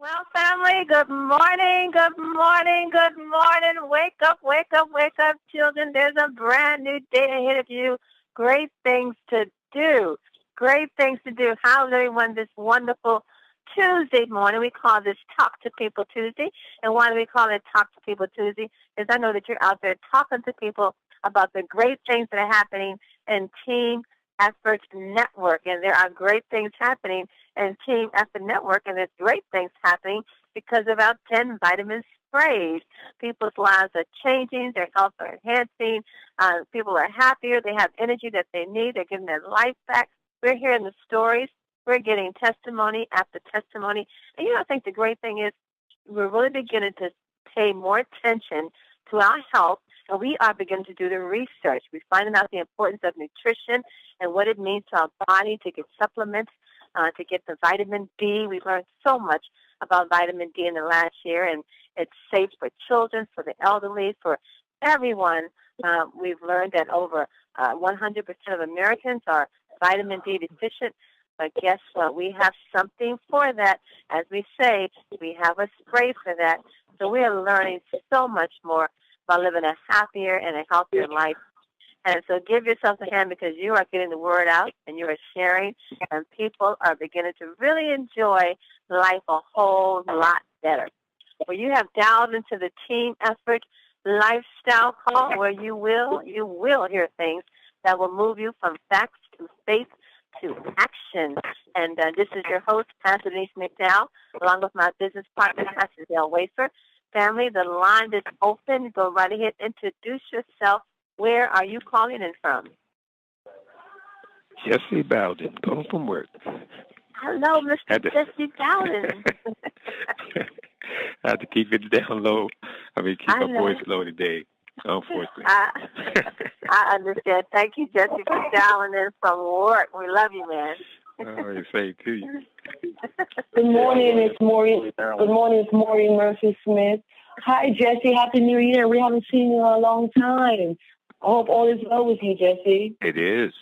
Well, family, good morning, good morning, good morning. Wake up, wake up, wake up, children. There's a brand new day ahead of you. Great things to do. Great things to do. How's everyone this wonderful Tuesday morning? We call this Talk to People Tuesday. And why do we call it Talk to People Tuesday? Is I know that you're out there talking to people about the great things that are happening in Team Effort Network. And there are great things happening and Team Effort Network, and there's great things happening because of our 10 vitamin sprays. People's lives are changing, their health are enhancing, people are happier, they have energy that they need, they're getting their life back. We're hearing the stories, we're getting testimony after testimony. And I think the great thing is we're really beginning to pay more attention to our health, and we are beginning to do the research. We're finding out the importance of nutrition and what it means to our body to get supplements, to get the vitamin D. We've learned so much about vitamin D in the last year, and it's safe for children, for the elderly, for everyone. We've learned that over 100% of Americans are vitamin D deficient, but guess what? We have something for that. As we say, we have a spray for that. So we are learning so much more about living a happier and a healthier life. And so give yourself a hand because you are getting the word out and you are sharing, and people are beginning to really enjoy life a whole lot better. Well, you have dialed into the Team Effort Lifestyle Call where you will hear things that will move you from facts to faith to action. And this is your host, Pastor Denise McDowell, along with my business partner, Pastor Dale Wafer. Family, the line is open. Go right ahead, introduce yourself. Where are you calling in from? Jesse Bowden, calling from work. Hello, Mr. Jesse Bowden. I had to keep it down low. Keep my voice low today, unfortunately. I understand. Thank you, Jesse, for dialing in from work. We love you, man. Oh, same to you. Good morning, it's Maureen. Good morning, it's Maureen Murphy Smith. Hi, Jesse. Happy New Year. We haven't seen you in a long time. I hope all is well with you, Jesse. It is.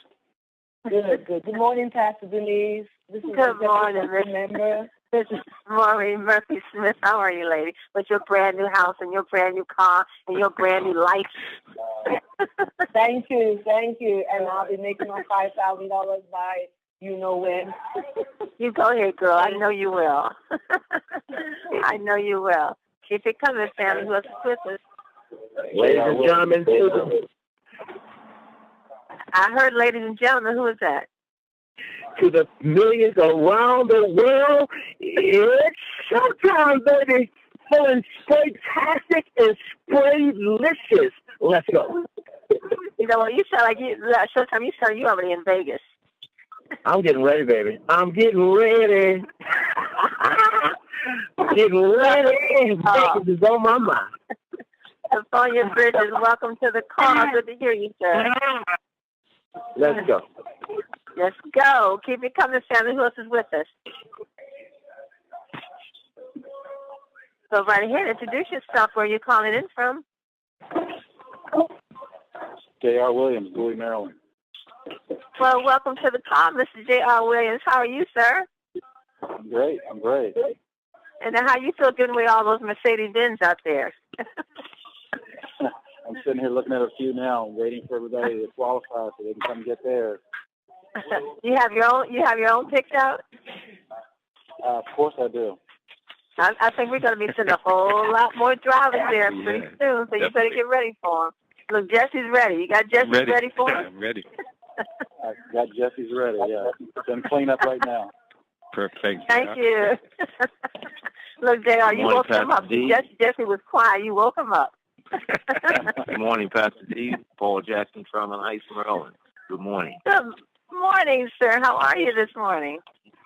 Good. Good morning, Pastor Denise. Good morning, member. This is Maureen Murphy Smith. How are you, lady? With your brand new house and your brand new car and your brand new life. Thank you. And I'll be making my $5,000 by you know when. You go ahead, girl. I know you will. I know you will. Keep it coming, family. Who else is with us? Ladies and gentlemen, I heard ladies and gentlemen. Who is that? To the millions around the world, it's showtime, baby. Feeling spraytastic and spraylicious. Let's go. You know what? You sound like showtime. You sound you already in Vegas. I'm getting ready, baby. I'm getting ready. Vegas is on my mind. California Bridges, welcome to the call. Good to hear you, sir. Let's go. Let's go. Keep it coming, family. Who else is with us? Go right ahead. Introduce yourself. Where are you calling in from? J.R. Williams, Bowie, Maryland. Well, welcome to the call, Mr. J.R. Williams. How are you, sir? I'm great. And then how you feel giving away all those Mercedes-Benz out there? I'm sitting here looking at a few now, waiting for everybody to qualify so they can come get theirs. You have your own picked out? Of course I do. I think we're going to be seeing a whole lot more drivers there pretty soon, so you better get ready for them. Look, Jesse's ready. You got Jesse ready for him? I'm ready. I got Jesse's ready, yeah. Done clean up right now. Perfect. Thank you. Look, JR, you woke him up. Jesse was quiet. You woke him up. Good morning, Pastor D. Paul Jackson from Heights, Maryland. Good morning. Good morning, sir. How are you this morning?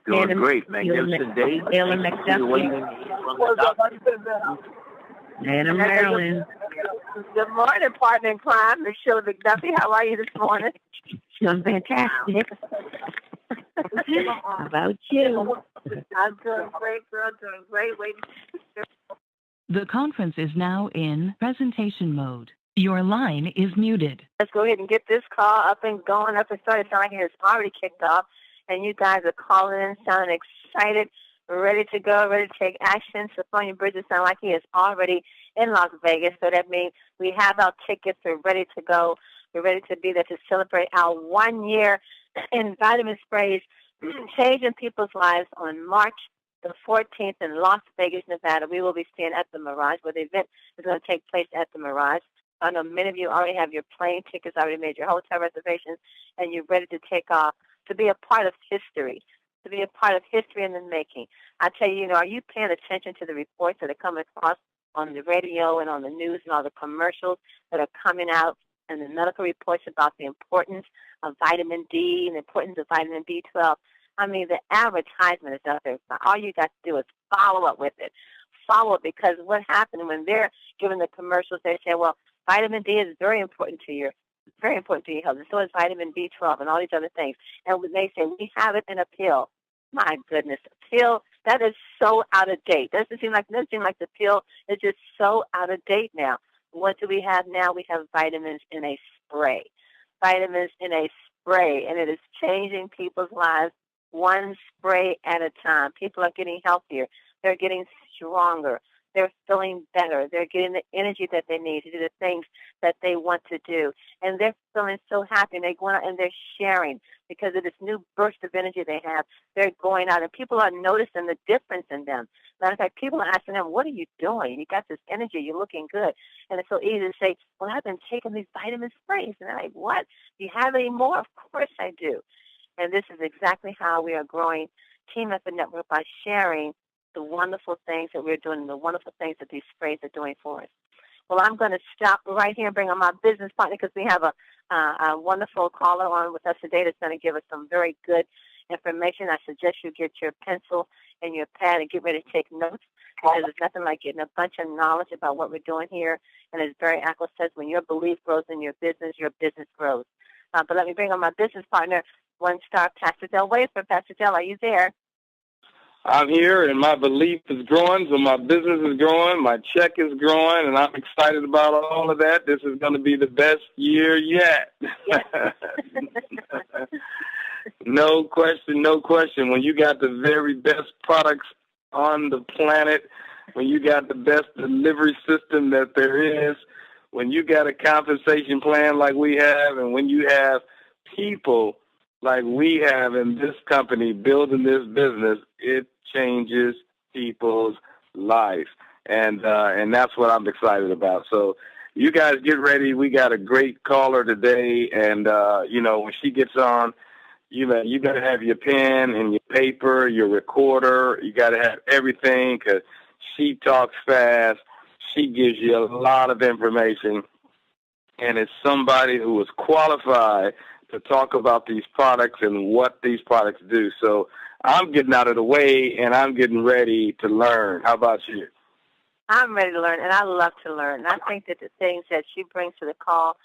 Doing great. Magnificent day. Anna Maryland. Good morning, partner in crime, Miss Sheila McDuffie. How are you this morning? Doing fantastic. How about you? I'm doing great, girl. Doing great. Waiting. The conference is now in presentation mode. Your line is muted. Let's go ahead and get this call up and going, up and started. It's like it's already kicked off, and you guys are calling in, sounding excited. ready to go, ready to take action. Sophia Bridges sounds like he is already in Las Vegas, so that means we have our tickets. We're ready to go. We're ready to be there to celebrate our 1 year in vitamin sprays, changing people's lives on March the 14th in Las Vegas, Nevada. We will be staying at the Mirage, where the event is going to take place at the Mirage. I know many of you already have your plane tickets, already made your hotel reservations, and you're ready to take off to be a part of history, to be a part of history in the making. I tell you, are you paying attention to the reports that are coming across on the radio and on the news and all the commercials that are coming out and the medical reports about the importance of vitamin D and the importance of vitamin B12? I mean, the advertisement is out there. All you got to do is follow up with it. Follow it, because what happened when they're giving the commercials, they say, well, vitamin D is very important to your health, and so is vitamin B12 and all these other things. And when they say, we have it in a pill, my goodness, a pill, that is so out of date. Doesn't seem like the pill is just so out of date now. What do we have now? We have vitamins in a spray. Vitamins in a spray, and it is changing people's lives one spray at a time. People are getting healthier. They're getting stronger. They're feeling better. They're getting the energy that they need to do the things that they want to do. And they're feeling so happy. And they're going out and they're sharing because of this new burst of energy they have. They're going out, and people are noticing the difference in them. Matter of fact, people are asking them, what are you doing? You got this energy. You're looking good. And it's so easy to say, well, I've been taking these vitamin sprays. And they're like, what? Do you have any more? Of course I do. And this is exactly how we are growing Team Effort Network, by sharing the wonderful things that we're doing and the wonderful things that these sprays are doing for us. Well, I'm going to stop right here and bring on my business partner, because we have a wonderful caller on with us today that's going to give us some very good information. I suggest you get your pencil and your pad and get ready to take notes, because there's nothing like getting a bunch of knowledge about what we're doing here. And as Barry Ackles says, when your belief grows in your business grows. But let me bring on my business partner, one-star Pastor Del Wafer. Pastor Del, are you there? I'm here, and my belief is growing, so my business is growing, my check is growing, and I'm excited about all of that. This is going to be the best year yet. Yes. No question, no question. When you got the very best products on the planet, when you got the best delivery system that there is, when you got a compensation plan like we have, and when you have people like we have in this company building this business, it changes people's life. And that's what I'm excited about. So you guys get ready. We got a great caller today. And, when she gets on, you got to have your pen and your paper, your recorder. You got to have everything, because she talks fast. She gives you a lot of information. And it's somebody who is qualified to talk about these products and what these products do. So I'm getting out of the way, and I'm getting ready to learn. How about you? I'm ready to learn, and I love to learn. And I think that the things that she brings to the call,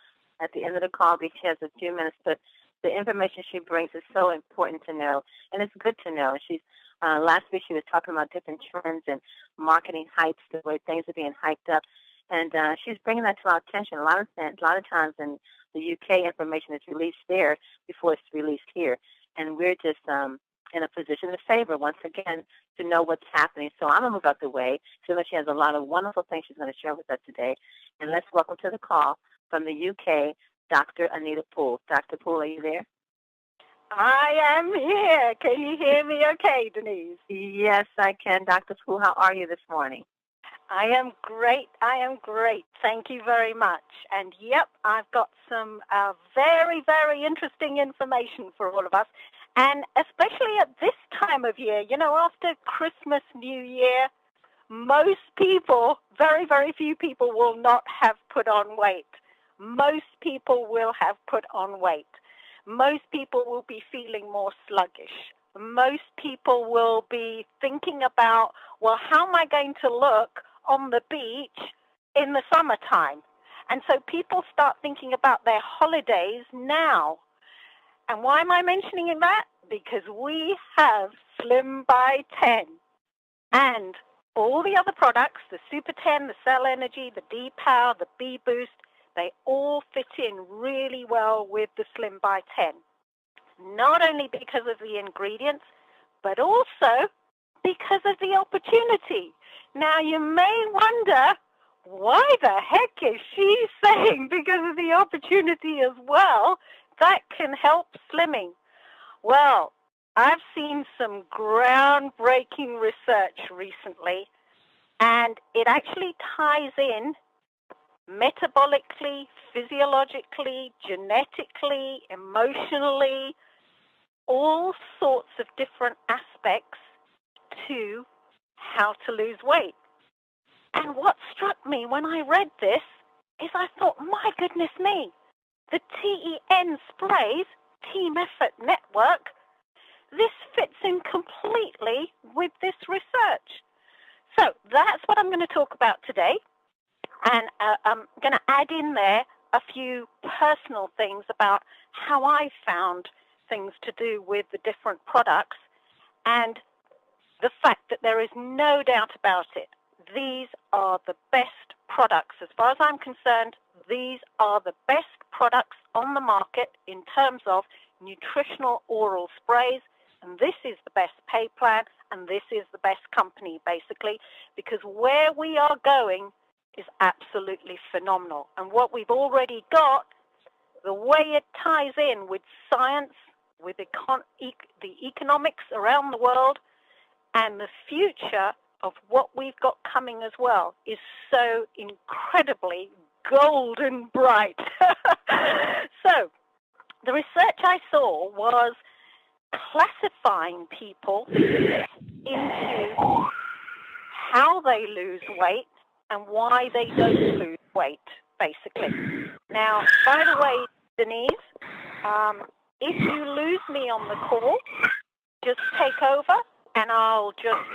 at the end of the call, because she has a few minutes, but the information she brings is so important to know, and it's good to know. She's last week she was talking about different trends and marketing hypes, the way things are being hyped up, and she's bringing that to our attention. A lot of times in the UK, information is released there before it's released here, and we're just in a position of favor, once again, to know what's happening. So I'm going to move out the way. So she has a lot of wonderful things she's going to share with us today. And let's welcome to the call from the UK, Dr. Anita Poole. Dr. Poole, are you there? I am here. Can you hear me okay, Denise? Yes, I can. Dr. Poole, how are you this morning? I am great. Thank you very much. And, yep, I've got some very, very interesting information for all of us. And especially at this time of year, after Christmas, New Year, most people, very, very few people will not have put on weight. Most people will have put on weight. Most people will be feeling more sluggish. Most people will be thinking about, well, how am I going to look on the beach in the summertime? And so people start thinking about their holidays now. And why am I mentioning that? Because we have Slim by 10 and all the other products, the Super 10, the Cell Energy, the D-Power, the B-Boost, they all fit in really well with the Slim by 10. Not only because of the ingredients, but also because of the opportunity. Now, you may wonder, why the heck is she saying because of the opportunity as well that can help slimming? Well, I've seen some groundbreaking research recently, and it actually ties in metabolically, physiologically, genetically, emotionally, all sorts of different aspects to how to lose weight. And what struck me when I read this is I thought, my goodness me, the TEN sprays, Team Effort Network, this fits in completely with this research. So that's what I'm going to talk about today. And I'm going to add in there a few personal things about how I found things to do with the different products and the fact that there is no doubt about it. These are the best products. As far as I'm concerned, these are the best products on the market in terms of nutritional oral sprays. And this is the best pay plan, and this is the best company, basically, because where we are going is absolutely phenomenal. And what we've already got, the way it ties in with science, with the economics around the world, and the future of what we've got coming as well is so incredibly golden bright. So the research I saw was classifying people into how they lose weight and why they don't lose weight, basically. Now, by the way, Denise, if you lose me on the call, just take over and I'll just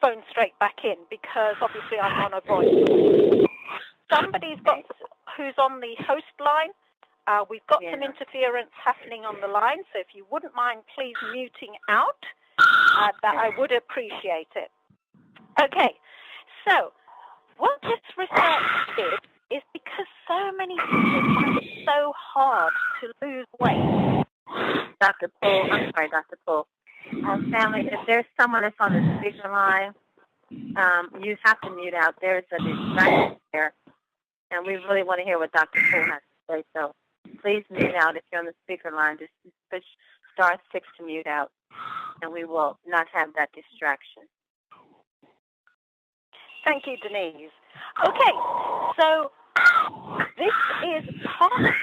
phone straight back in because obviously I'm on a voice. Somebody's got who's on the host line. We've got some interference happening on the line, so if you wouldn't mind please muting out, that I would appreciate it. Okay, so what this research did is because so many people find it so hard to lose weight. Dr. Poole, I'm sorry, Dr. Poole. Family, if there's someone that's on the speaker line, you have to mute out. There's a distraction there, and we really want to hear what Dr. Poole has to say, so please mute out if you're on the speaker line. Just push *6 to mute out, and we will not have that distraction. Thank you, Denise. Okay, so this is part.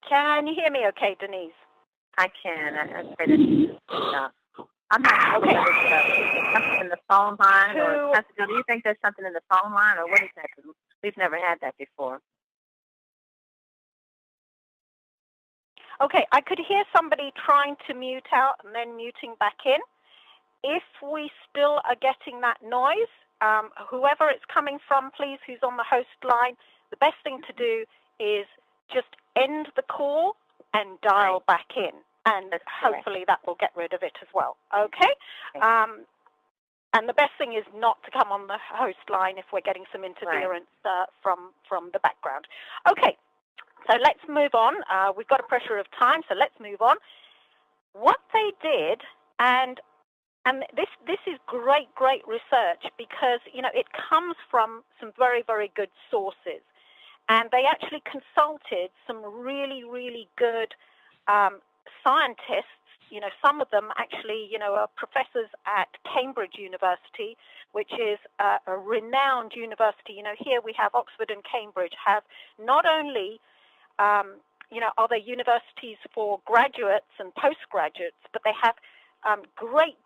Can you hear me okay, Denise? I can. I pray that you stop. I'm not sure okay. Whether it's something in the phone line, or do you think there's something in the phone line, or what is that? Because we've never had that before. Okay, I could hear somebody trying to mute out and then muting back in. If we still are getting that noise, whoever it's coming from, please, who's on the host line, the best thing to do is just end the call and dial back in. And hopefully that will get rid of it as well. Okay? And the best thing is not to come on the host line if we're getting some interference from the background. Okay, so let's move on. We've got a pressure of time, so let's move on. What they did, and this is great research because, you know, it comes from some very, very good sources. And they actually consulted some really, really good scientists. You know, some of them actually, you know, are professors at Cambridge University, which is a renowned university. You know, here we have Oxford and Cambridge have not only, you know, are they universities for graduates and postgraduates, but they have great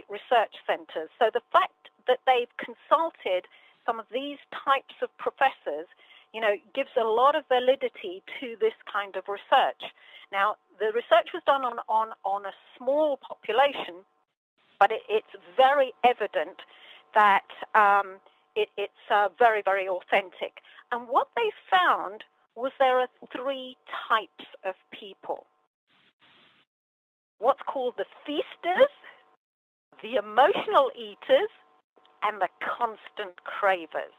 research centers. So the fact that they've consulted some of these types of professors, you know, gives a lot of validity to this kind of research. Now, the research was done on a small population, but it's very evident that it's very, very authentic. And what they found was there are 3 types of people. What's called the feasters, the emotional eaters, and the constant cravers.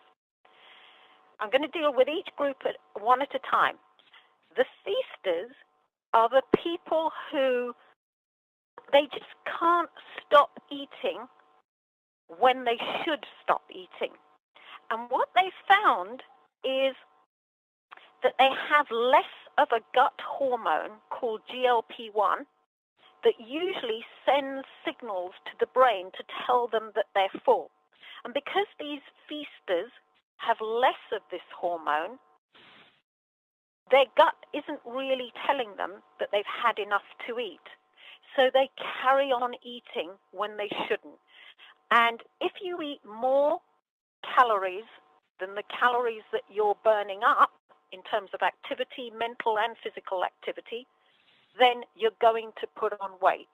I'm going to deal with each group one at a time. The feasters are the people who they just can't stop eating when they should stop eating. And what they found is that they have less of a gut hormone called GLP-1 that usually sends signals to the brain to tell them that they're full. And because these feasters have less of this hormone, their gut isn't really telling them that they've had enough to eat. So they carry on eating when they shouldn't. And if you eat more calories than the calories that you're burning up in terms of activity, mental and physical activity, then you're going to put on weight.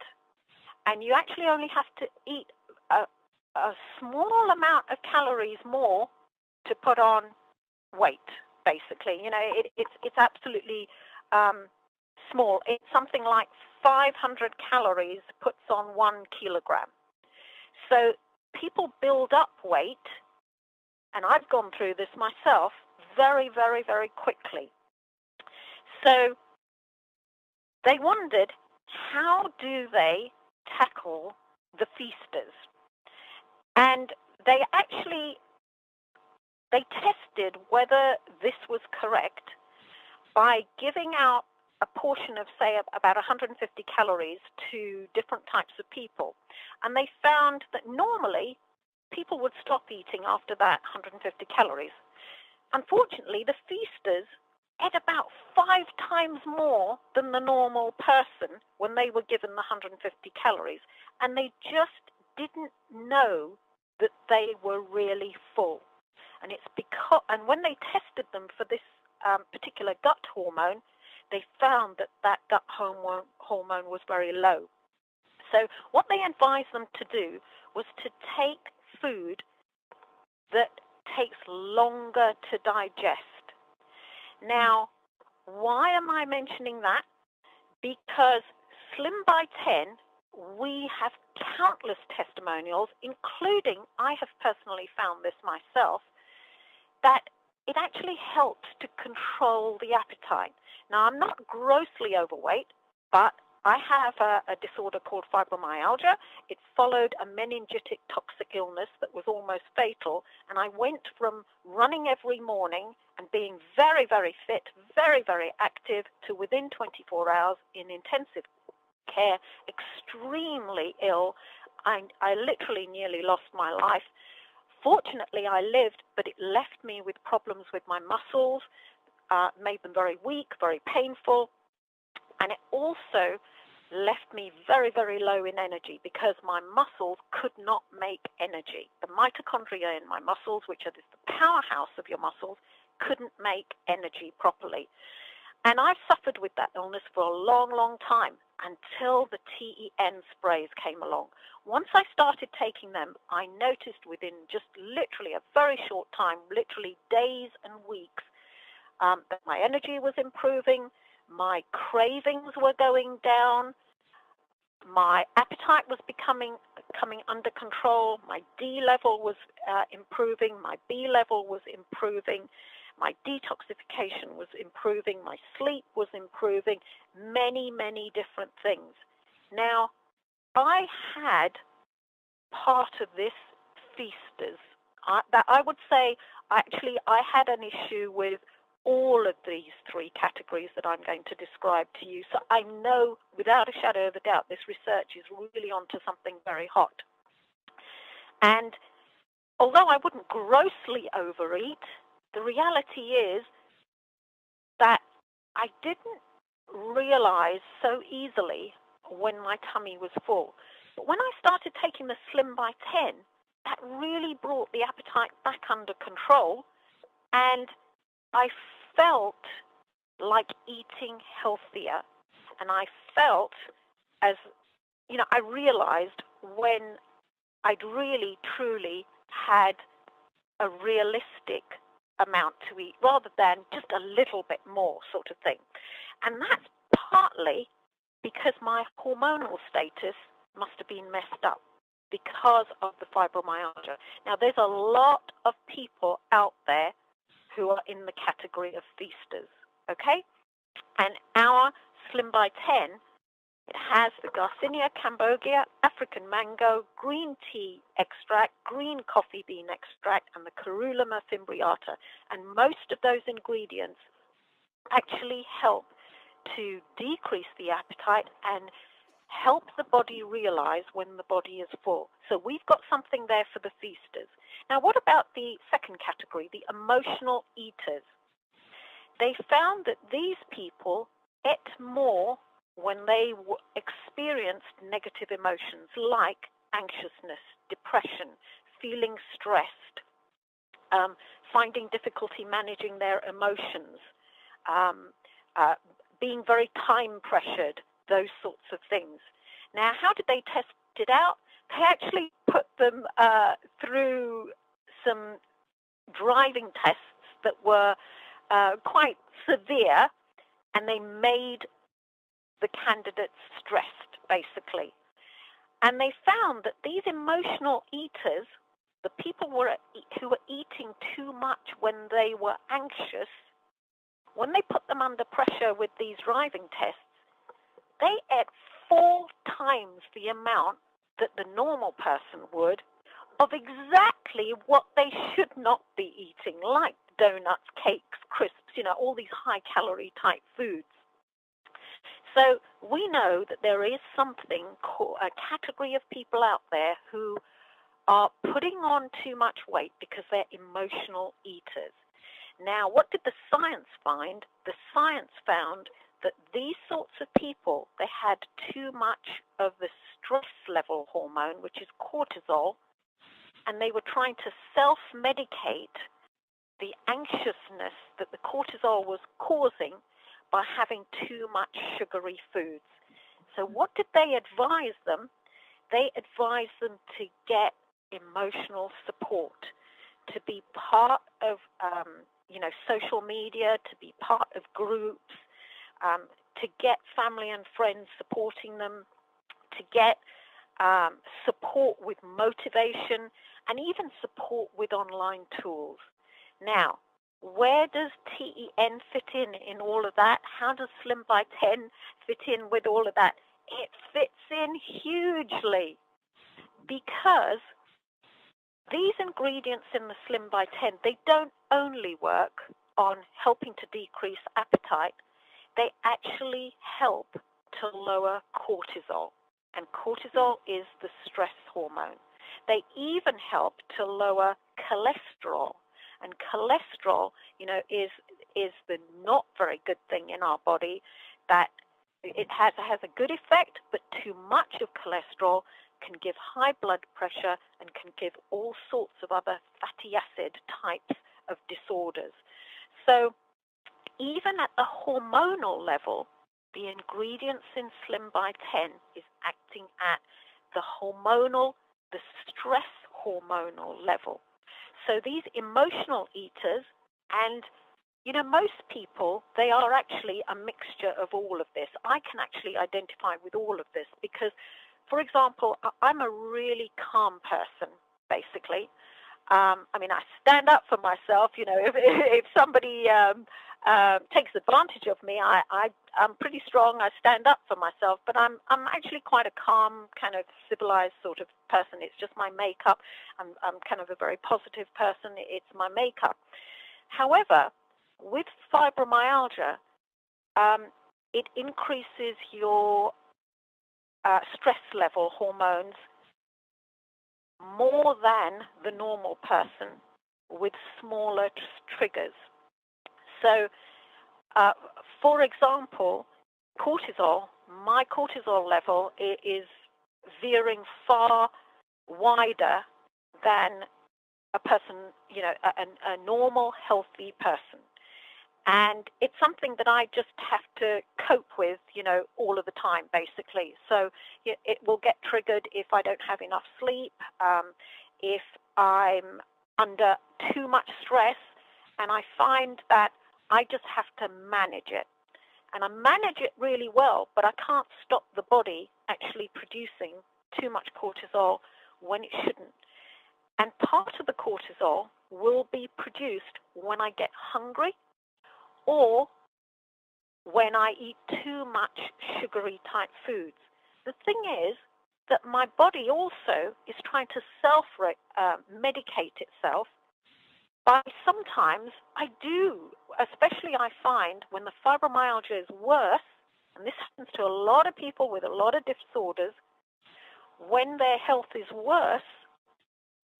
And you actually only have to eat a small amount of calories more to put on weight, basically. You know, it's absolutely small. It's something like 500 calories puts on 1 kilogram. So people build up weight, and I've gone through this myself, very, very, very quickly. So they wondered, how do they tackle the feasters? And they tested whether this was correct by giving out a portion of, say, about 150 calories to different types of people. And they found that normally people would stop eating after that 150 calories. Unfortunately, the feasters ate about 5 times more than the normal person when they were given the 150 calories. And they just didn't know that they were really full. And it's because, and when they tested them for this particular gut hormone, they found that that gut hormone was very low. So what they advised them to do was to take food that takes longer to digest. Now, why am I mentioning that? Because Slim by 10, we have countless testimonials, including, I have personally found this myself, that it actually helps to control the appetite. Now, I'm not grossly overweight, but I have a disorder called fibromyalgia. It followed a meningitic toxic illness that was almost fatal, and I went from running every morning and being very, very fit, very, very active, to within 24 hours in intensive care, extremely ill. I literally nearly lost my life. Fortunately, I lived, but it left me with problems with my muscles, made them very weak, very painful, and it also left me very, very low in energy because my muscles could not make energy. The mitochondria in my muscles, which are the powerhouse of your muscles, couldn't make energy properly. And I suffered with that illness for a long, long time until the TEN sprays came along. Once I started taking them, I noticed within just literally a very short time, literally days and weeks, that my energy was improving, my cravings were going down, my appetite was coming under control, my D level was improving, my B level was improving, my detoxification was improving, my sleep was improving, many, many different things. Now, I had part of this feasters. That I would say, actually, I had an issue with all of these 3 categories that I'm going to describe to you. So I know without a shadow of a doubt this research is really onto something very hot. And although I wouldn't grossly overeat, the reality is that I didn't realize so easily when my tummy was full. But when I started taking the Slim by 10, that really brought the appetite back under control, and I felt like eating healthier. And I felt as, you know, I realized when I'd really, truly had a realistic amount to eat rather than just a little bit more sort of thing. And that's partly because my hormonal status must have been messed up because of the fibromyalgia. Now, there's a lot of people out there who are in the category of feasters, okay? And our Slim by 10, it has the Garcinia cambogia, African mango, green tea extract, green coffee bean extract, and the Carulima fimbriata. And most of those ingredients actually help to decrease the appetite and help the body realize when the body is full. So we've got something there for the feasters. Now, what about the second category, the emotional eaters? They found that these people ate more when they experienced negative emotions like anxiousness, depression, feeling stressed, finding difficulty managing their emotions, being very time pressured, those sorts of things. Now, how did they test it out? They actually put them through some driving tests that were quite severe, and they made the candidates stressed, basically. And they found that these emotional eaters, the people who were eating too much when they were anxious, when they put them under pressure with these driving tests, they ate 4 times the amount that the normal person would of exactly what they should not be eating, like donuts, cakes, crisps, all these high-calorie type foods. So we know that there is something called a category of people out there who are putting on too much weight because they're emotional eaters. Now, what did the science find? The science found that these sorts of people, they had too much of the stress level hormone, which is cortisol, and they were trying to self-medicate the anxiousness that the cortisol was causing by having too much sugary foods. So what did they advise them? They advised them to get emotional support, to be part of social media, to be part of groups, to get family and friends supporting them, to get support with motivation, and even support with online tools. Now, where does TEN fit in all of that? How does Slim by 10 fit in with all of that? It fits in hugely, because these ingredients in the Slim by 10, they don't only work on helping to decrease appetite, they actually help to lower cortisol. And cortisol is the stress hormone. They even help to lower cholesterol. And cholesterol, is the not very good thing in our body, that it has a good effect, but too much of cholesterol can give high blood pressure and can give all sorts of other fatty acid types of disorders. So even at the hormonal level, the ingredients in Slim by 10 is acting at the hormonal, the stress hormonal level. So these emotional eaters, and most people, they are actually a mixture of all of this. I can actually identify with all of this because, for example, I'm a really calm person, basically. I stand up for myself. If somebody takes advantage of me, I'm pretty strong. I stand up for myself, but I'm actually quite a calm, kind of civilized sort of person. It's just my makeup. I'm kind of a very positive person. It's my makeup. However, with fibromyalgia, it increases your stress level hormones more than the normal person with smaller triggers. So, for example, cortisol, my cortisol level is veering far wider than a person, a normal, healthy person. And it's something that I just have to cope with, all of the time, basically. So it will get triggered if I don't have enough sleep, if I'm under too much stress, and I find that I just have to manage it. And I manage it really well, but I can't stop the body actually producing too much cortisol when it shouldn't. And part of the cortisol will be produced when I get hungry, or when I eat too much sugary type foods. The thing is that my body also is trying to self-medicate itself by sometimes I do, especially I find when the fibromyalgia is worse, and this happens to a lot of people with a lot of disorders, when their health is worse,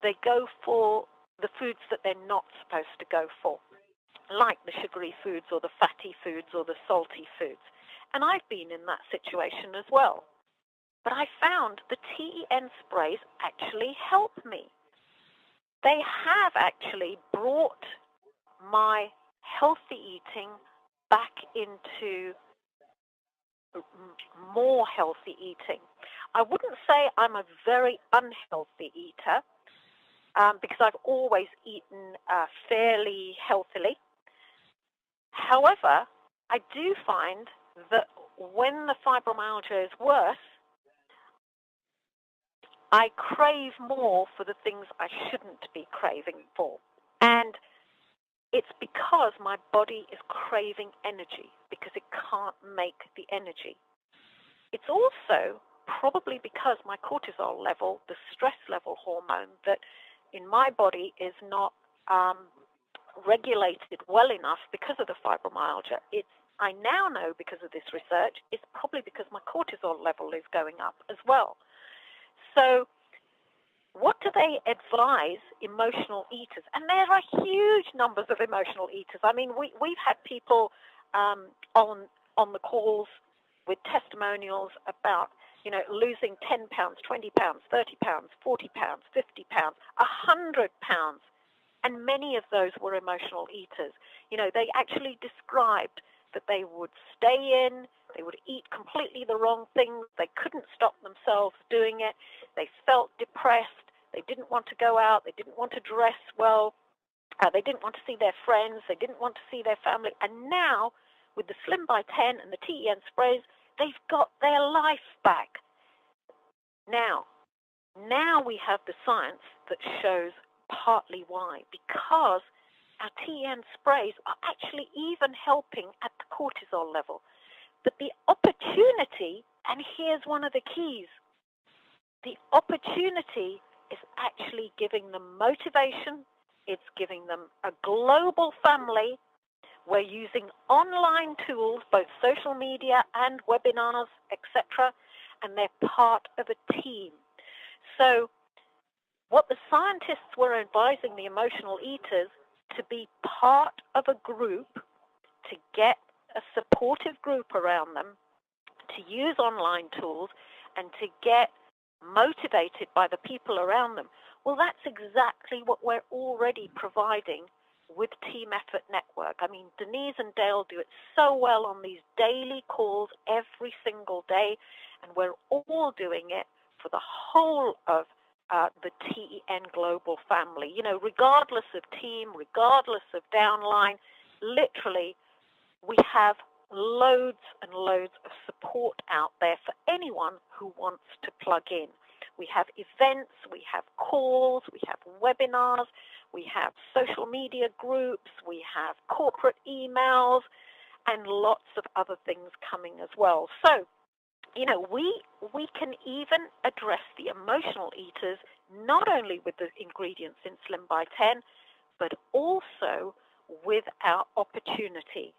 they go for the foods that they're not supposed to go for, like the sugary foods or the fatty foods or the salty foods. And I've been in that situation as well. But I found the TEN sprays actually help me. They have actually brought my healthy eating back into more healthy eating. I wouldn't say I'm a very unhealthy eater because I've always eaten fairly healthily. However, I do find that when the fibromyalgia is worse, I crave more for the things I shouldn't be craving for. And it's because my body is craving energy, because it can't make the energy. It's also probably because my cortisol level, the stress level hormone that in my body is not regulated well enough because of the fibromyalgia. I now know because of this research, it's probably because my cortisol level is going up as well. So what do they advise emotional eaters? And there are huge numbers of emotional eaters. I mean, we've had people on the calls with testimonials about, losing 10 pounds, 20 pounds, 30 pounds, 40 pounds, 50 pounds, 100 pounds. And many of those were emotional eaters. They actually described that they would stay in, they would eat completely the wrong things, they couldn't stop themselves doing it, they felt depressed, they didn't want to go out, they didn't want to dress well, they didn't want to see their friends, they didn't want to see their family. And now, with the Slim by 10 and the TEN sprays, they've got their life back. Now we have the science that shows partly why, because our TEN sprays are actually even helping at the cortisol level. But the opportunity, and here's one of the keys, the opportunity is actually giving them motivation, it's giving them a global family. We're using online tools, both social media and webinars, etc., and they're part of a team. So what the scientists were advising the emotional eaters to be part of a group, to get a supportive group around them, to use online tools, and to get motivated by the people around them. Well, that's exactly what we're already providing with Team Effort Network. I mean, Denise and Dale do it so well on these daily calls every single day, and we're all doing it for the whole of the TEN global family. Regardless of team, regardless of downline, literally, we have loads and loads of support out there for anyone who wants to plug in. We have events, we have calls, we have webinars, we have social media groups, we have corporate emails, and lots of other things coming as well. So, we can even address the emotional eaters not only with the ingredients in Slim by 10, but also with our opportunity.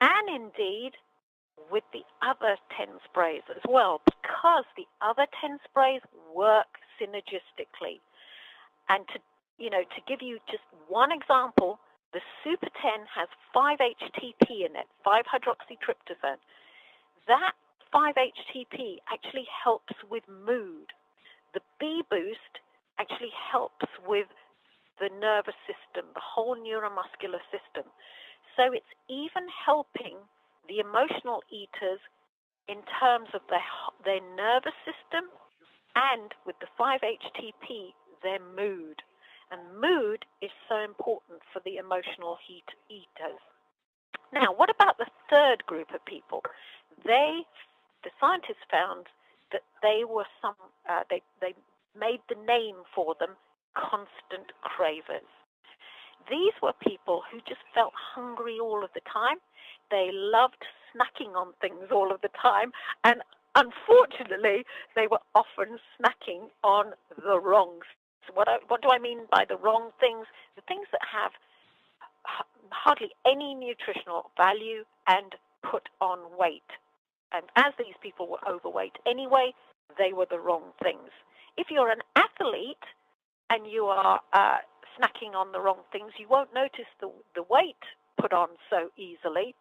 And indeed, with the other 10 sprays as well, because the other 10 sprays work synergistically. And to give you just one example, the Super 10 has 5-HTP in it, 5-hydroxytryptophan. That 5-HTP actually helps with mood. The B Boost actually helps with the nervous system, the whole neuromuscular system. So it's even helping the emotional eaters in terms of their nervous system, and with the 5-HTP, their mood. And mood is so important for the emotional eaters. Now, what about the third group of people? The scientists found that they were they made the name for them constant cravers. these were people who just felt hungry all of the time. They loved snacking on things all of the time, and unfortunately, they were often snacking on the wrong things. What do I mean by the wrong things? The things that have hardly any nutritional value and put on weight. And as these people were overweight anyway, they were the wrong things. If you're an athlete and you are snacking on the wrong things, you won't notice the weight put on so easily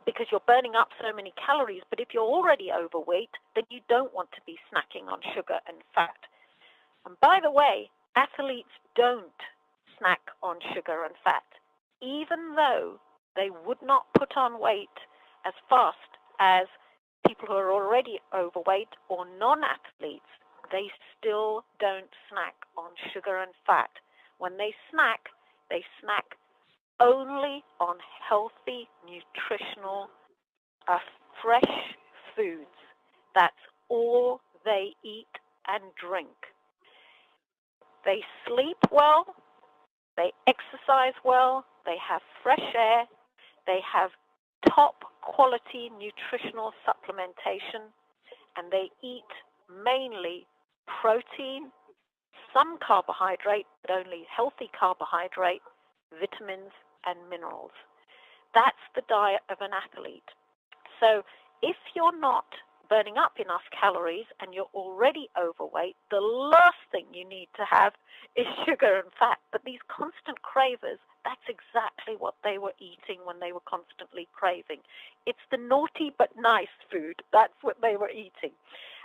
because you're burning up so many calories. But if you're already overweight, then you don't want to be snacking on sugar and fat. And by the way, athletes don't snack on sugar and fat, even though they would not put on weight as fast as people who are already overweight or non-athletes. They still don't snack on sugar and fat. When they snack only on healthy, nutritional, fresh foods. That's all they eat and drink. They sleep well, they exercise well, they have fresh air, they have top quality nutritional supplementation, and they eat mainly protein, some carbohydrate, but only healthy carbohydrate, vitamins, and minerals. That's the diet of an athlete. So if you're not burning up enough calories and you're already overweight, the last thing you need to have is sugar and fat. But these constant cravers, that's exactly what they were eating when they were constantly craving. It's the naughty but nice food. That's what they were eating.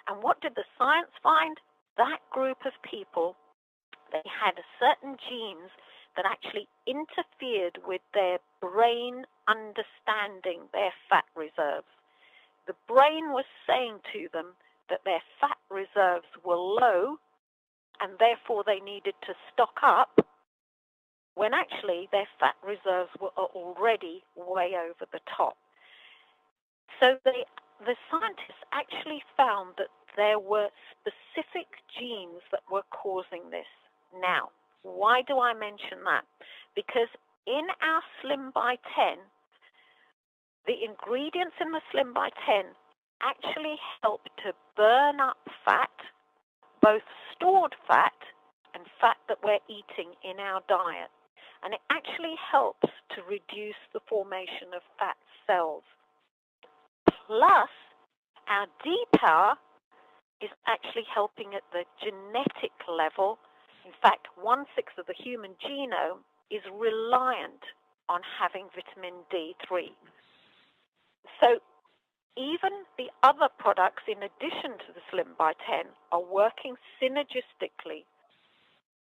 And what did the science find? That group of people, they had certain genes that actually interfered with their brain understanding their fat reserves. The brain was saying to them that their fat reserves were low and therefore they needed to stock up, when actually their fat reserves were already way over the top. So the scientists actually found that there were specific genes that were causing this. Now, why do I mention that? Because in our Slim by 10, the ingredients in the Slim by 10 actually help to burn up fat, both stored fat and fat that we're eating in our diet. And it actually helps to reduce the formation of fat cells. Plus, our D-power is actually helping at the genetic level. In fact, 1/6 of the human genome is reliant on having vitamin D3. So even the other products, in addition to the Slim by 10, are working synergistically.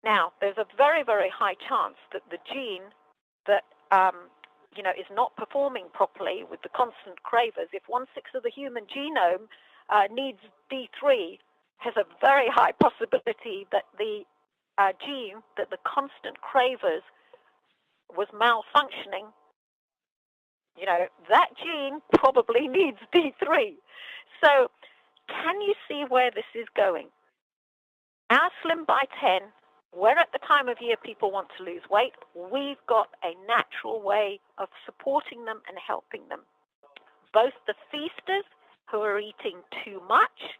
Now, there's a very, very high chance that the gene that is not performing properly with the constant cravers, if 1/6 of the human genome needs D3, has a very high possibility that the gene that the constant cravers was malfunctioning. That gene probably needs D3. So can you see where this is going? Our Slim by 10, where at the time of year people want to lose weight, we've got a natural way of supporting them and helping them. Both the feasters who are eating too much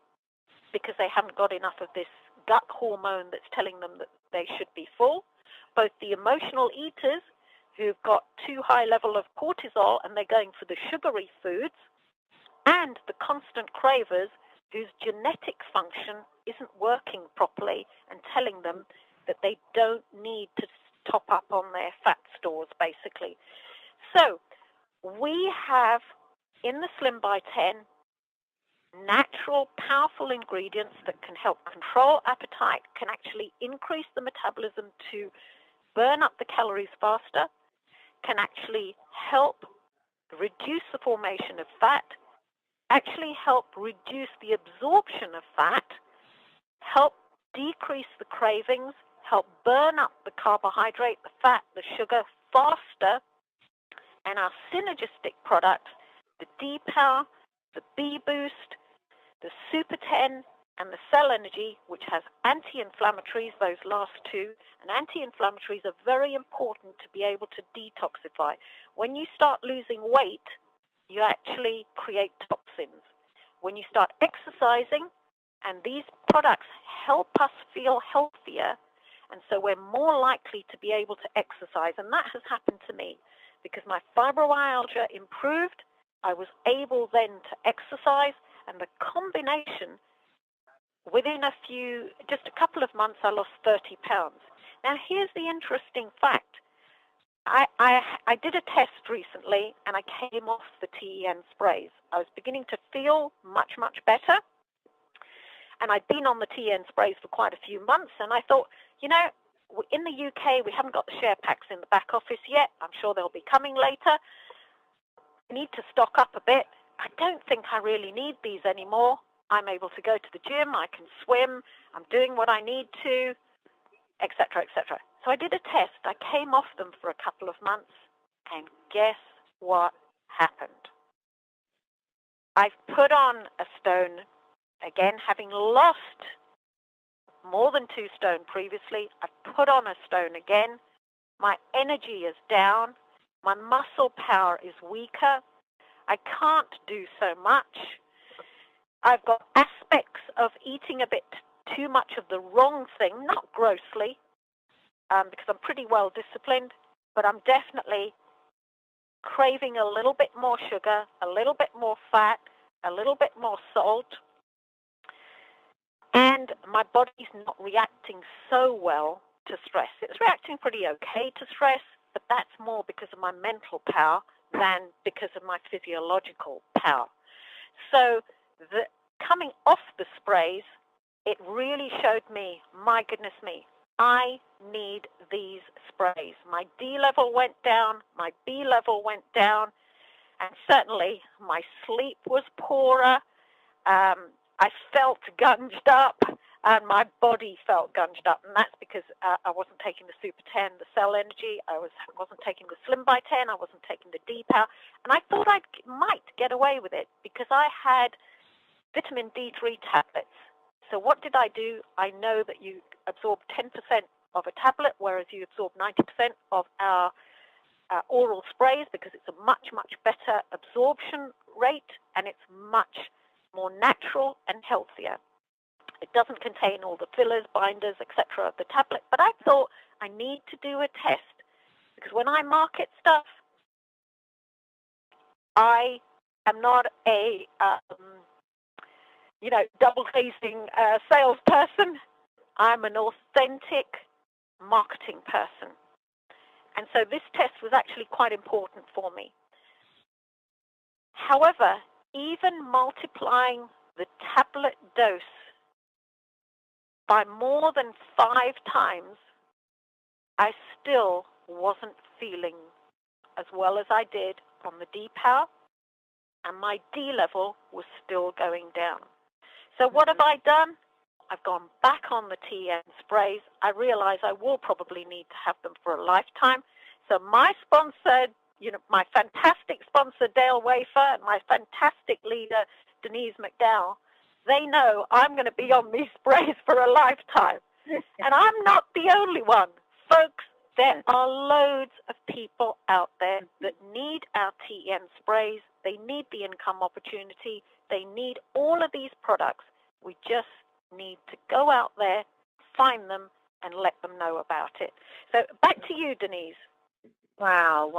because they haven't got enough of this gut hormone that's telling them that they should be full, both the emotional eaters who've got too high level of cortisol and they're going for the sugary foods, and the constant cravers whose genetic function isn't working properly and telling them that they don't need to top up on their fat stores, basically. So we have in the Slim by 10 natural, powerful ingredients that can help control appetite, can actually increase the metabolism to burn up the calories faster, can actually help reduce the formation of fat, actually help reduce the absorption of fat, help decrease the cravings, help burn up the carbohydrate, the fat, the sugar faster, and our synergistic products, the D-Power, the B-Boost, the Super 10, and the cell energy, which has anti-inflammatories, those last two. And anti-inflammatories are very important to be able to detoxify. When you start losing weight, you actually create toxins. When you start exercising, and these products help us feel healthier, and so we're more likely to be able to exercise. And that has happened to me because my fibromyalgia improved. I was able then to exercise, and the combination, within just a couple of months, I lost 30 pounds. Now, here's the interesting fact. I did a test recently, and I came off the TEN sprays. I was beginning to feel much, much better. And I'd been on the TEN sprays for quite a few months, and I thought, you know, in the UK, we haven't got the share packs in the back office yet. I'm sure they'll be coming later. I need to stock up a bit. I don't think I really need these anymore. I'm able to go to the gym, I can swim, I'm doing what I need to, etc., etc. So I did a test. I came off them for a couple of months, and guess what happened? I've put on a stone. Again, having lost more than 2 stone previously, I've put on a stone again. My energy is down. My muscle power is weaker. I can't do so much. I've got aspects of eating a bit too much of the wrong thing, not grossly, because I'm pretty well disciplined, but I'm definitely craving a little bit more sugar, a little bit more fat, a little bit more salt. And my body's not reacting so well to stress. It's reacting pretty okay to stress, but that's more because of my mental power than because of my physiological power. So coming off the sprays, it really showed me, my goodness me, I need these sprays. My D level went down, my B level went down, and certainly my sleep was poorer. I felt gunged up, and my body felt gunged up, and that's because I wasn't taking the Super 10, the cell energy. I wasn't taking the Slim by 10. I wasn't taking the D Power, and I thought I might get away with it because I had vitamin D3 tablets. So what did I do? I know that you absorb 10% of a tablet, whereas you absorb 90% of our oral sprays because it's a much, much better absorption rate, and it's much more natural and healthier. It doesn't contain all the fillers, binders, etc. of the tablet. But I thought I need to do a test because when I market stuff, I am not a double-facing salesperson. I'm an authentic marketing person. And so this test was actually quite important for me. However, even multiplying the tablet dose by more than 5 times, I still wasn't feeling as well as I did on the D power, and my D level was still going down. So what have I done? I've gone back on the TN sprays. I realize I will probably need to have them for a lifetime. So my sponsor, my fantastic sponsor, Dale Wafer, and my fantastic leader, Denise McDowell, they know I'm going to be on these sprays for a lifetime. And I'm not the only one. Folks, there are loads of people out there that need our TN sprays. They need the income opportunity. They need all of these products. We just need to go out there, find them, and let them know about it. So back to you, Denise. Wow.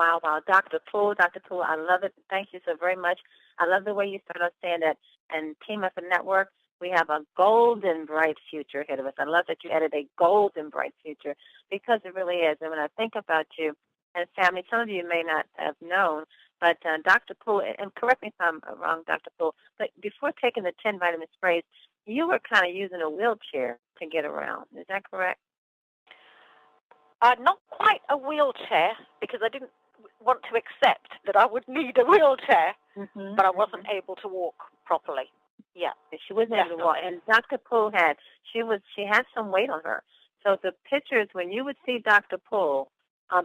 Dr. Poole, I love it. Thank you so very much. I love the way you started off saying that. And Team Up and Network, we have a golden bright future ahead of us. I love that you added a golden bright future because it really is. And when I think about you and family, some of you may not have known, but Dr. Poole, and correct me if I'm wrong, Dr. Poole, but before taking the 10 vitamin sprays, you were kind of using a wheelchair to get around. Is that correct? Not quite a wheelchair, because I didn't want to accept that I would need a wheelchair, but I wasn't able to walk properly. Yeah, she wasn't able to walk. And Dr. Poole she had some weight on her. So the pictures, when you would see Dr. Poole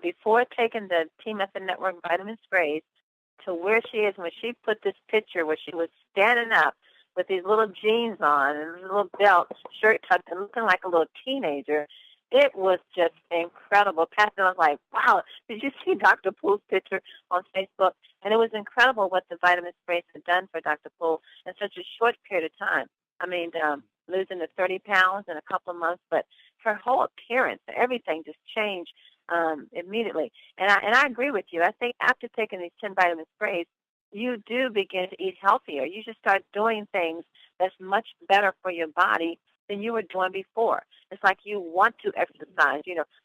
before taking the Team FN Network vitamin sprays to where she is when she put this picture where she was standing up, with these little jeans on and a little belt, shirt tucked, and looking like a little teenager. It was just incredible. Pastor was like, wow, did you see Dr. Poole's picture on Facebook? And it was incredible what the vitamin sprays had done for Dr. Poole in such a short period of time. I mean, losing the 30 pounds in a couple of months, but her whole appearance, everything just changed immediately. And I agree with you. I think after taking these 10 vitamin sprays, you do begin to eat healthier. You just start doing things that's much better for your body than you were doing before. It's like you want to exercise,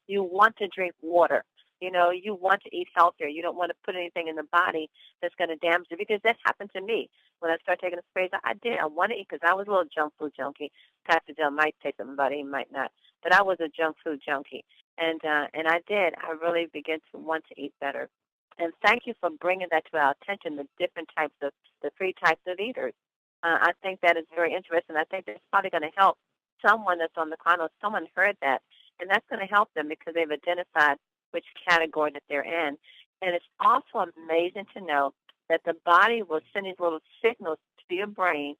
you want to drink water, you want to eat healthier. You don't want to put anything in the body that's going to damage it, because that happened to me. When I started taking the sprays, I did. I wanted to eat because I was a little junk food junkie. Pastor Dale might take something about it, he might not. But I was a junk food junkie. And I did. I really began to want to eat better. And thank you for bringing that to our attention, the different types of, the 3 types of eaters. I think that is very interesting. I think that's probably going to help someone that's on the call. I know someone heard that, and that's going to help them because they've identified which category that they're in. And it's also amazing to know that the body will send these little signals to your brain,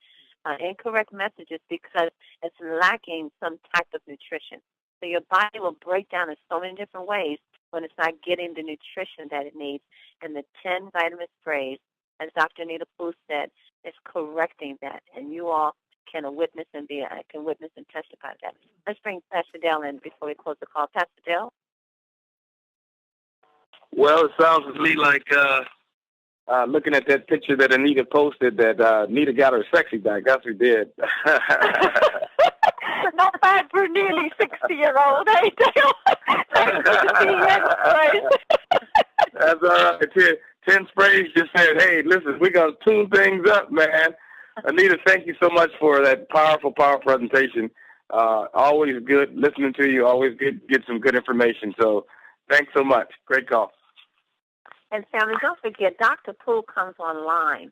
incorrect messages, because it's lacking some type of nutrition. So your body will break down in so many different ways when it's not getting the nutrition that it needs. And the 10 vitamin sprays, as Dr. Anita Poole said, is correcting that. And you all can witness and testify to that. Let's bring Pastor Dale in before we close the call. Pastor Dale? Well, it sounds to me like looking at that picture that Anita posted, that Anita got her sexy back. That's what she did. Not bad for a nearly 60-year-old, eh, Dale? That's all right. 10 sprays just said, hey, listen, we're going to tune things up, man. Anita, thank you so much for that powerful, powerful presentation. Always good listening to you. Always good, get some good information. So thanks so much. Great call. And family, don't forget, Dr. Poole comes online.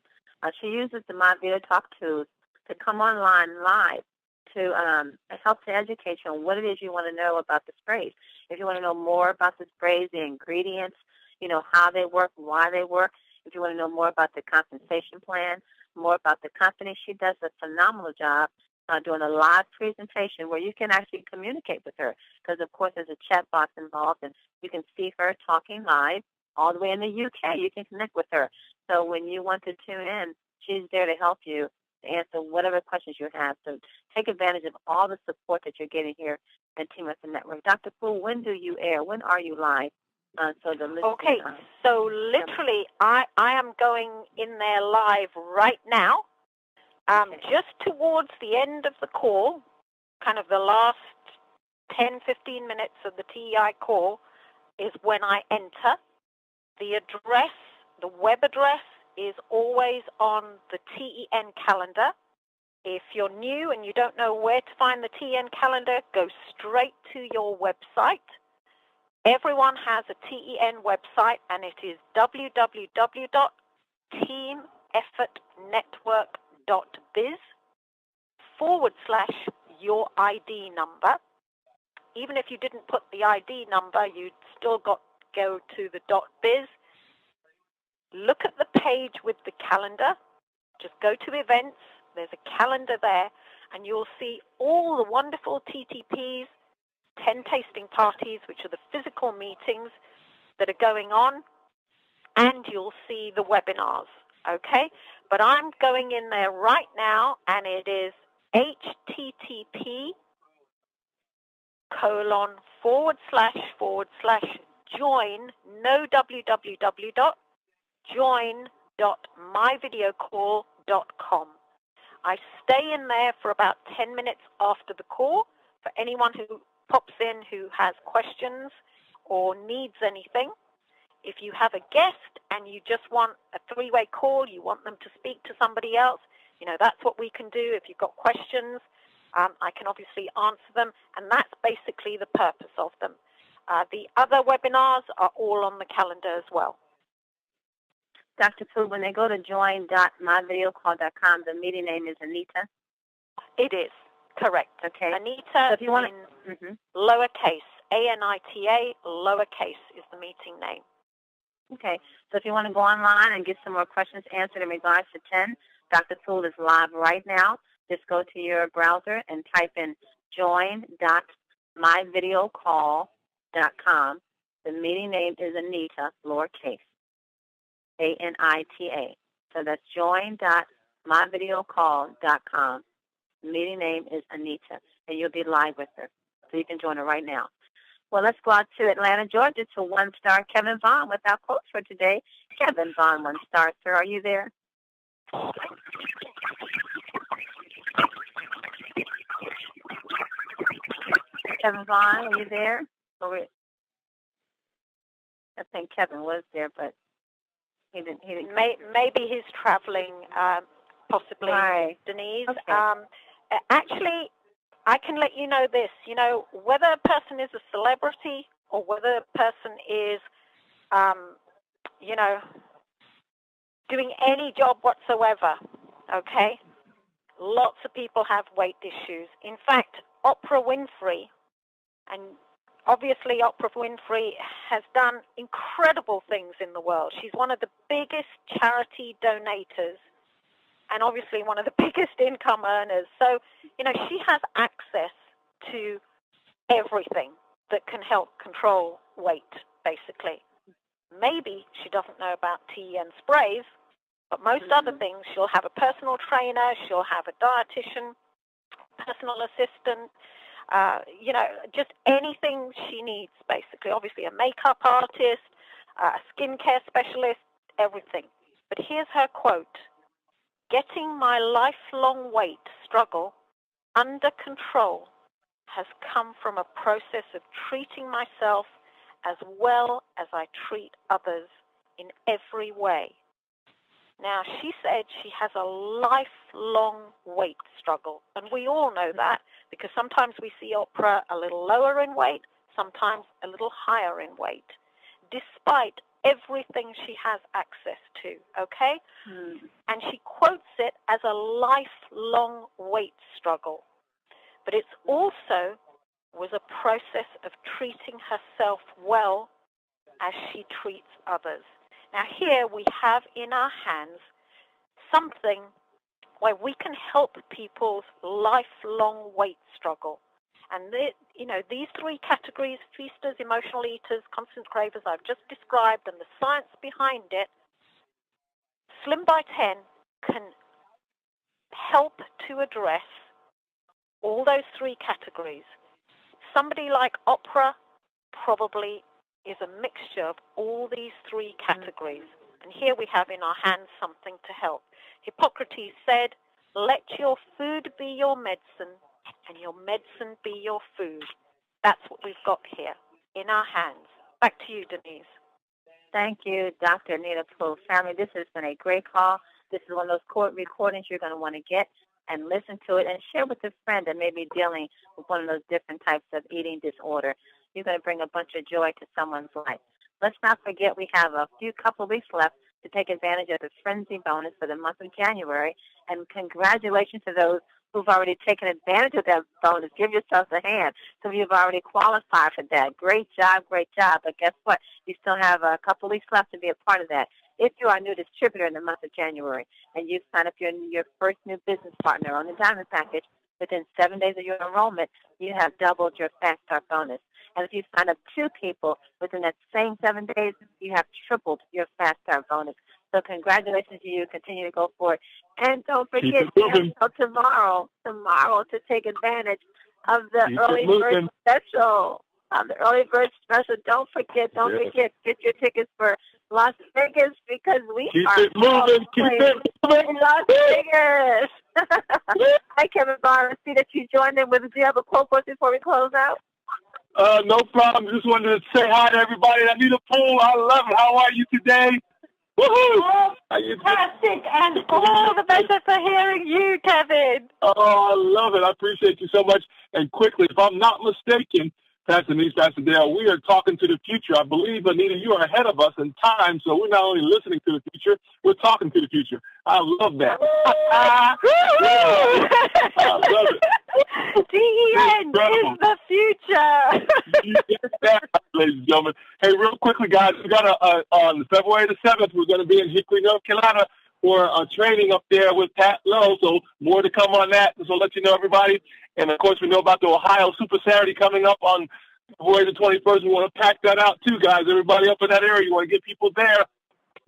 She uses the My Video Talk tools to come online live to help to educate you on what it is you want to know about the sprays. If you want to know more about the sprays, the ingredients, how they work, why they work. If you want to know more about the compensation plan, more about the company, she does a phenomenal job doing a live presentation where you can actually communicate with her, because, of course, there's a chat box involved, and you can see her talking live all the way in the UK. You can connect with her. So when you want to tune in, she's there to help you to answer whatever questions you have. So take advantage of all the support that you're getting here at Team Up Network. Dr. Poole, when do you air? When are you live? Okay, so literally I am going in there live right now. Just towards the end of the call, kind of the last 10, 15 minutes of the TEI call is when I enter. The address, the web address, is always on the TEN calendar. If you're new and you don't know where to find the TEN calendar, go straight to your website. Everyone has a TEN website, and it is www.teameffortnetwork.biz/your ID number. Even if you didn't put the ID number, you'd still got to go to the .biz. Look at the page with the calendar. Just go to events. There's a calendar there, and you'll see all the wonderful TTPs, 10 tasting parties, which are the physical meetings that are going on, and you'll see the webinars, okay? But I'm going in there right now, and it is http://join, no www, join.myvideocall.com. I stay in there for about 10 minutes after the call for anyone who pops in who has questions or needs anything. If you have a guest and you just want a 3-way call, you want them to speak to somebody else, that's what we can do. If you've got questions, I can obviously answer them, and that's basically the purpose of them. The other webinars are all on the calendar as well. Dr. Poole, when they go to join.myvideocall.com, the meeting name is Anita? It is, correct. Okay. Anita, so if you want in lowercase, ANITA, lowercase is the meeting name. Okay. So if you want to go online and get some more questions answered in regards to 10 Dr. Poole is live right now. Just go to your browser and type in join.myvideocall.com. The meeting name is Anita, lowercase, Anita. So that's join.myvideocall.com. The meeting name is Anita, and you'll be live with her. So you can join her right now. Well, let's go out to Atlanta, Georgia, to one-star Kevin Vaughn with our quote for today. Kevin Vaughn, 1-star, sir. Are you there? Kevin Vaughn, are you there? I think Kevin was there, but he didn't. Maybe he's traveling, possibly. Right. Denise. Okay. Actually, I can let you know this. You know, whether a person is a celebrity or whether a person is, doing any job whatsoever, okay? Lots of people have weight issues. In fact, Oprah Winfrey, and obviously Oprah Winfrey has done incredible things in the world. She's one of the biggest charity donators and obviously one of the biggest income earners. So, she has access to everything that can help control weight, basically. Maybe she doesn't know about tea and sprays, but most other things, she'll have a personal trainer, she'll have a dietitian, personal assistant, just anything she needs, basically. Obviously a makeup artist, a skincare specialist, everything. But here's her quote: "Getting my lifelong weight struggle under control has come from a process of treating myself as well as I treat others in every way." Now, she said she has a lifelong weight struggle, and we all know that because sometimes we see Oprah a little lower in weight, sometimes a little higher in weight, despite everything she has access to, okay? And she quotes it as a lifelong weight struggle. But it's also was a process of treating herself well as she treats others. Now here we have in our hands something where we can help people's lifelong weight struggle. And these three categories, feasters, emotional eaters, constant cravers, I've just described, and the science behind it, Slim by 10 can help to address all those three categories. Somebody like Oprah probably is a mixture of all these three categories. And here we have in our hands something to help. Hippocrates said, "Let your food be your medicine and your medicine be your food." That's what we've got here in our hands. Back to you, Denise. Thank you, Dr. Anita Poole. Family, this has been a great call. This is one of those court recordings you're going to want to get and listen to it and share with a friend that may be dealing with one of those different types of eating disorder. You're going to bring a bunch of joy to someone's life. Let's not forget we have a couple of weeks left to take advantage of the Frenzy bonus for the month of January. And congratulations to those who've already taken advantage of that bonus. Give yourselves a hand. So you've already qualified for that. Great job, great job. But guess what? You still have a couple of weeks left to be a part of that. If you are a new distributor in the month of January and you sign up your first new business partner on the Diamond Package, within 7 days of your enrollment, you have doubled your Fast Start bonus. And if you sign up 2 people within that same 7 days, you have tripled your Fast Start bonus. So congratulations to you. Continue to go for it. And don't forget tomorrow to take advantage of the early bird special. The early bird special. Don't forget. Get your tickets for Las Vegas because we are Keep it moving. in Las Vegas. Hi, Kevin Barr. I see that you joined in with us. Do you have a quote for us before we close out? No problem. Just wanted to say hi to everybody. Anita Poole, I love it. How are you today? Woohoo! Fantastic, and all the better for hearing you, Kevin. Oh, I love it. I appreciate you so much. And quickly, if I'm not mistaken, Pastor Denise, Pastor Dale, we are talking to the future. I believe, Anita, you are ahead of us in time, so we're not only listening to the future, we're talking to the future. I love that. I love it. DEN is the future. Ladies and gentlemen. Hey, real quickly, guys, we got on February the 7th, we're going to be in Hickory, North Carolina for training up there with Pat Lowe. So more to come on that. So I'll let you know, everybody. And, of course, we know about the Ohio Super Saturday coming up on February the 21st. We want to pack that out, too, guys. Everybody up in that area, you want to get people there.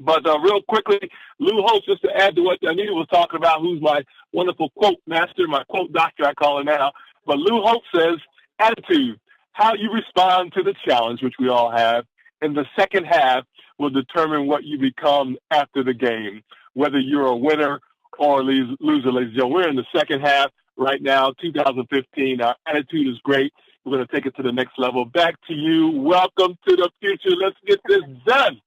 But real quickly, Lou Holtz, just to add to what Anita was talking about, who's my wonderful quote master, my quote doctor, I call her now. But Lou Holtz says, attitude, how you respond to the challenge, which we all have, in the second half will determine what you become after the game, whether you're a winner or a loser, ladies and gentlemen. We're in the second half right now, 2015. Our attitude is great. We're going to take it to the next level. Back to you. Welcome to the future. Let's get this done.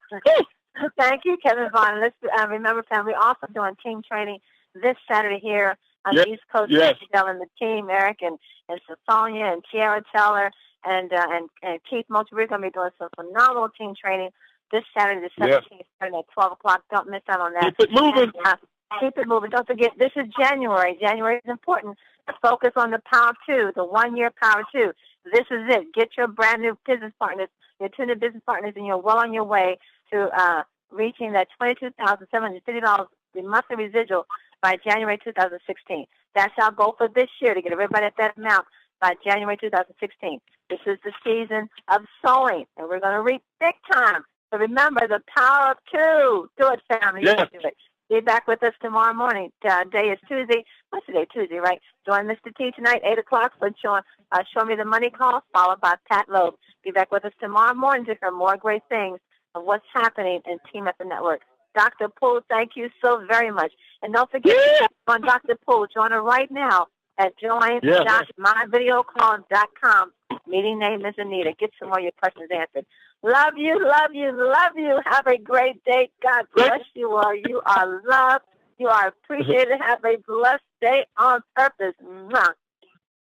Thank you, Kevin Vaughn. Let's remember, family, also doing team training this Saturday here on the East Coast. Yes. And the team, Eric and Sonia and Tiara Teller and Keith Moultrie. We're going to be doing some phenomenal team training this Saturday, the 17th, starting at 12 o'clock. Don't miss out on that. Keep it moving. And, keep it moving. Don't forget, this is January. January is important. Focus on the Power 2, the 1-year Power 2. This is it. Get your brand new business partners, your 2 new business partners, and you're well on your way to reaching that $22,750 monthly residual by January 2016. That's our goal for this year, to get everybody at that amount by January 2016. This is the season of sowing, and we're going to reap big time. So remember, the Power of 2. Do it, family. Yes. Do it. Be back with us tomorrow morning. Day is Tuesday. What's today? Tuesday, right? Join Mr. T tonight, 8 o'clock, for Show Me the Money Call, followed by Pat Loeb. Be back with us tomorrow morning to hear more great things of what's happening in Team Up the Network. Dr. Poole, thank you so very much. And don't forget, on Dr. Poole, join her right now at join.myvideocall.com. Meeting name is Anita. Get some more of your questions answered. Love you, love you, love you. Have a great day. God bless you all. You are loved. You are appreciated. Have a blessed day on purpose. Mwah.